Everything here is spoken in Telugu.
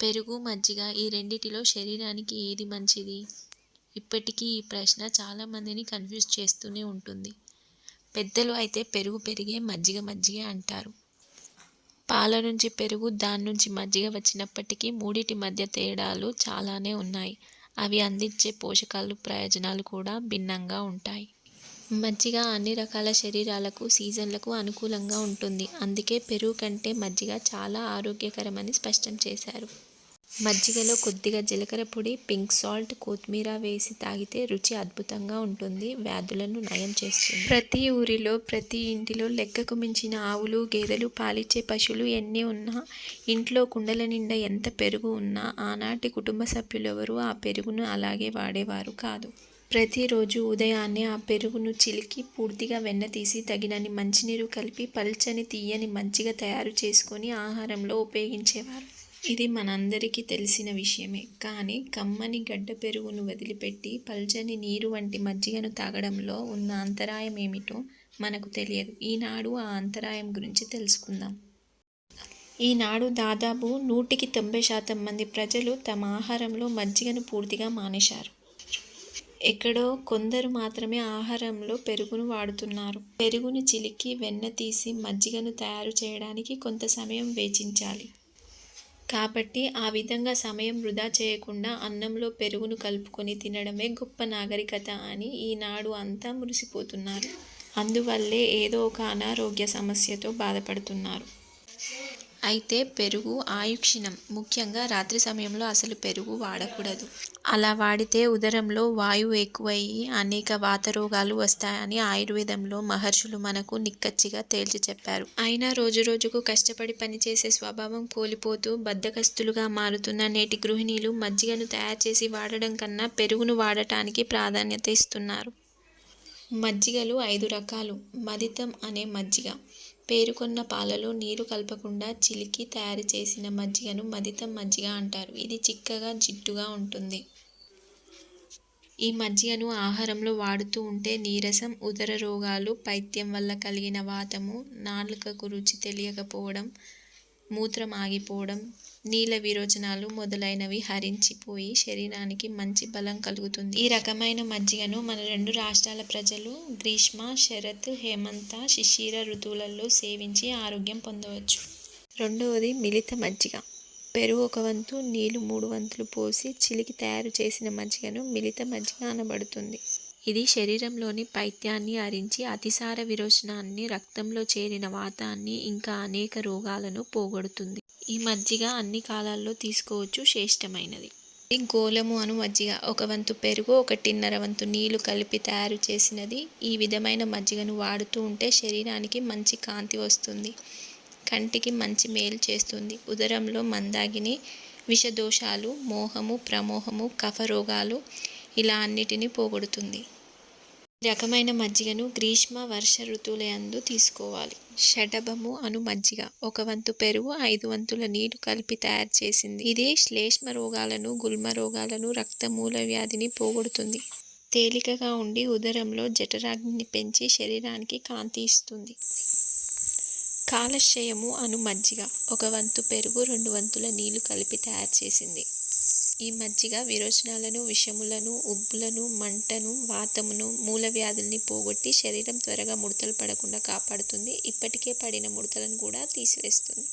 పెరుగు, మజ్జిగ ఈ రెండిటిలో శరీరానికి ఏది మంచిది? ఇప్పటికీ ఈ ప్రశ్న చాలామందిని కన్ఫ్యూజ్ చేస్తూనే ఉంటుంది. పెద్దలు అయితే పెరుగు పెరిగే, మజ్జిగ మజ్జిగే అంటారు. పాల నుంచి పెరుగు, దాని నుంచి మజ్జిగ వచ్చినప్పటికీ మూడిటి మధ్య తేడాలు చాలానే ఉన్నాయి. అవి అందించే పోషకాలు, ప్రయోజనాలు కూడా భిన్నంగా ఉంటాయి. మజ్జిగ అన్ని రకాల శరీరాలకు, సీజన్లకు అనుకూలంగా ఉంటుంది. అందుకే పెరుగు కంటే మజ్జిగ చాలా ఆరోగ్యకరమని స్పష్టం చేశారు. మజ్జిగలో కొద్దిగా జీలకర్ర పొడి, పింక్ సాల్ట్, కొత్తిమీర వేసి తాగితే రుచి అద్భుతంగా ఉంటుంది. వ్యాధులను నయం చేస్తుంది. ప్రతి ఊరిలో, ప్రతి ఇంటిలో లెక్కకు మించిన ఆవులు, గేదెలు, పాలిచ్చే పశువులు ఎన్ని ఉన్నా, ఇంట్లో కుండల నిండా ఎంత పెరుగు ఉన్నా ఆనాటి కుటుంబ సభ్యులెవరూ ఆ పెరుగును అలాగే వాడేవారు కాదు. ప్రతిరోజు ఉదయాన్నే ఆ పెరుగును చిలికి పూర్తిగా వెన్న తీసి తగినన్ని మంచినీరు కలిపి పల్చని తీయని మజ్జిగ తయారు చేసుకొని ఆహారంలో ఉపయోగించేవారు. ఇది మనందరికీ తెలిసిన విషయమే. కానీ కమ్మని గడ్డ పెరుగును వదిలిపెట్టి పల్చని నీరు వంటి మజ్జిగను తాగడంలో ఉన్న అంతరాయం ఏమిటో మనకు తెలియదు. ఈనాడు ఆ అంతరాయం గురించి తెలుసుకుందాం. ఈనాడు దాదాపు 100% మంది ప్రజలు తమ ఆహారంలో మజ్జిగను పూర్తిగా మానేశారు. ఎక్కడో కొందరు మాత్రమే ఆహారంలో పెరుగును వాడుతున్నారు. పెరుగును చిలికి వెన్న తీసి మజ్జిగను తయారు చేయడానికి కొంత సమయం వేచించాలి. కాబట్టి ఆ విధంగా సమయం వృధా చేయకుండా అన్నంలో పెరుగును కలుపుకొని తినడమే గొప్ప నాగరికత అని ఈనాడు అంతా మురిసిపోతున్నారు. అందువల్లే ఏదో ఒక అనారోగ్య సమస్యతో బాధపడుతున్నారు. అయితే పెరుగు ఆయుక్షీణం. ముఖ్యంగా రాత్రి సమయంలో అసలు పెరుగు వాడకూడదు. అలా వాడితే ఉదరంలో వాయువు ఎక్కువయ్యి అనేక వాత రోగాలు వస్తాయని ఆయుర్వేదంలో మహర్షులు మనకు నిక్కచ్చిగా తేల్చి చెప్పారు. అయినా రోజురోజుకు కష్టపడి పనిచేసే స్వభావం కోల్పోతూ బద్ధకస్తులుగా మారుతున్న నేటి గృహిణీలు మజ్జిగను తయారు చేసి వాడడం కన్నా పెరుగును వాడటానికి ప్రాధాన్యత ఇస్తున్నారు. మజ్జిగలు 5 రకాలు. మదితం అనే మజ్జిగ. పేరుకొన్న పాలలో నీరు కలపకుండా చిలికి తయారు చేసిన మజ్జిగను మదితం మజ్జిగ అంటారు. ఇది చిక్కగా, జిడ్డుగా ఉంటుంది. ఈ మజ్జిగను ఆహారంలో వాడుతూ ఉంటే నీరసం, ఉదర రోగాలు, పైత్యం వల్ల కలిగిన వాతము, నాలుకకు రుచి తెలియకపోవడం, మూత్రం ఆగిపోవడం, నీల విరోచనాలు మొదలైనవి హరించిపోయి శరీరానికి మంచి బలం కలుగుతుంది. ఈ రకమైన మజ్జిగను మన 2 రాష్ట్రాల ప్రజలు గ్రీష్మ, శరత్, హేమంత, శిశిర ఋతువులలో సేవించి ఆరోగ్యం పొందవచ్చు. రెండవది మిలిత మజ్జిగ. పెరుగు 1 వంతు, నీళ్లు 3 వంతులు పోసి చిలికి తయారు చేసిన మజ్జిగను మిలిత మజ్జిగ అనబడుతుంది. ఇది శరీరంలోని పైత్యాన్ని హరించి అతిసార విరోచనాన్ని, రక్తంలో చేరిన వాతాన్ని, ఇంకా అనేక రోగాలను పోగొడుతుంది. ఈ మజ్జిగ అన్ని కాలాల్లో తీసుకోవచ్చు. శ్రేష్టమైనది. గోలము అను మజ్జిగ. 1 వంతు పెరుగు, 1.5 వంతు నీళ్లు కలిపి తయారు చేసినది. ఈ విధమైన మజ్జిగను వాడుతూ ఉంటే శరీరానికి మంచి కాంతి వస్తుంది. కంటికి మంచి మేలు చేస్తుంది. ఉదరంలో మందాగిని, విషదోషాలు, మోహము, ప్రమోహము, కఫ రోగాలు ఇలా అన్నిటినీ పోగొడుతుంది. ఈ రకమైన మజ్జిగను గ్రీష్మ, వర్ష ఋతువులయందు తీసుకోవాలి. షఢభము అను మజ్జిగ. 1 వంతు పెరుగు, 5 వంతుల నీరు కలిపి తయారు చేసింది. ఇది శ్లేష్మ రోగాలను, గుల్మ రోగాలను, రక్తమూల వ్యాధిని పోగొడుతుంది. తేలికగా ఉండి ఉదరంలో జఠరాగ్నిని పెంచి శరీరానికి కాంతి ఇస్తుంది. కాలక్షయము అను మజ్జిగ. 1 వంతు పెరుగు, 2 వంతుల నీళ్లు కలిపి తయారు చేసింది. ఈ మజ్జిగ విరోచనాలను, విషములను, ఉబ్బులను, మంటను, వాతమును, మూల వ్యాధుల్ని పోగొట్టి శరీరం త్వరగా ముడతలు పడకుండా కాపాడుతుంది. ఇప్పటికే పడిన ముడతలను కూడా తీసివేస్తుంది.